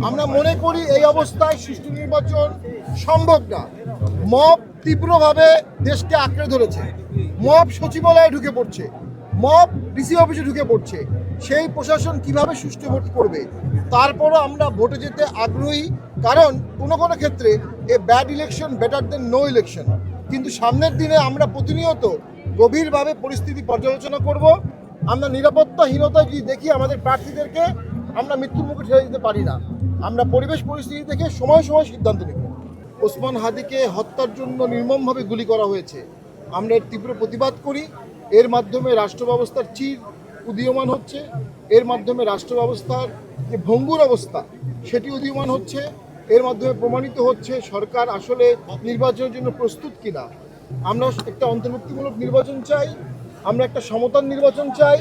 আমরা মনে করি এই অবস্থায় সুষ্ঠু নির্বাচন সম্ভব না। মব তীব্রভাবে দেশকে আঁকড়ে ধরেছে, মব সচিবালয়ে ঢুকে পড়ছে, মব ডিসি অফিসে ঢুকে পড়ছে। সেই প্রশাসন কিভাবে সুষ্ঠু ভোট করবে? তারপরও আমরা ভোটে যেতে আগ্রহী, কারণ কোনো কোনো ক্ষেত্রে a bad election better than no election. কিন্তু সামনের দিনে আমরা প্রতিনিয়ত গভীরভাবে পরিস্থিতি পর্যালোচনা করব। আমরা নিরাপত্তাহীনতা যদি দেখি আমাদের প্রার্থীদেরকে, আমরা মৃত্যুর মুখে ঠেলে দিতে পারি না। আমরা পরিবেশ পরিস্থিতি দেখে সময় সময় সিদ্ধান্ত নেব। ওসমান হাদিকে হত্যার জন্য নির্মমভাবে গুলি করা হয়েছে, আমরা এর তীব্র প্রতিবাদ করি। এর মাধ্যমে রাষ্ট্র ব্যবস্থার চির উদীয়মান হচ্ছে, এর মাধ্যমে রাষ্ট্র ব্যবস্থার যে ভঙ্গুর অবস্থা সেটি উদীয়মান হচ্ছে। এর মাধ্যমে প্রমাণিত হচ্ছে সরকার আসলে নির্বাচনের জন্য প্রস্তুত কিনা। আমরা একটা অন্তর্ভুক্তিমূলক নির্বাচন চাই, আমরা একটা সমতার নির্বাচন চাই,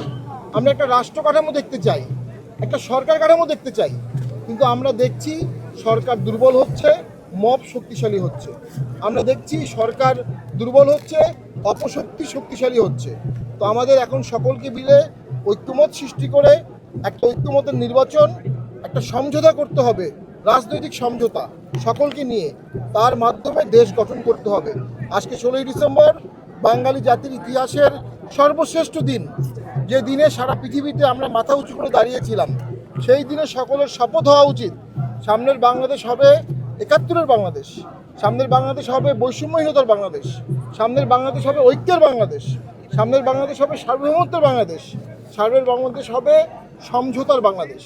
আমরা একটা রাষ্ট্র কাঠামো দেখতে চাই, একটা সরকার কাঠামো দেখতে চাই। কিন্তু আমরা দেখছি সরকার দুর্বল হচ্ছে, মব শক্তিশালী হচ্ছে। আমরা দেখছি সরকার দুর্বল হচ্ছে, অপশক্তি শক্তিশালী হচ্ছে। তো আমাদের এখন সকলকে মিলে ঐক্যমত সৃষ্টি করে একটা ঐক্যমতের নির্বাচন, একটা সমঝোতা করতে হবে, রাজনৈতিক সমঝোতা সকলকে নিয়ে। তার মাধ্যমে দেশ গঠন করতে হবে। আজকে 16ই ডিসেম্বর বাঙালি জাতির ইতিহাসের সর্বশ্রেষ্ঠ দিন, যে দিনে সারা পৃথিবীতে আমরা মাথা উঁচু করে দাঁড়িয়েছিলাম। সেই দিনে সকলের শপথ হওয়া উচিত, সামনের বাংলাদেশ হবে 71-এর বাংলাদেশ, সামনের বাংলাদেশ হবে বৈষম্যহীনতার বাংলাদেশ, সামনের বাংলাদেশ হবে ঐক্যের বাংলাদেশ, সামনের বাংলাদেশ হবে সার্বভৌমত্বের বাংলাদেশ, সামনের বাংলাদেশ হবে সমঝোতার বাংলাদেশ।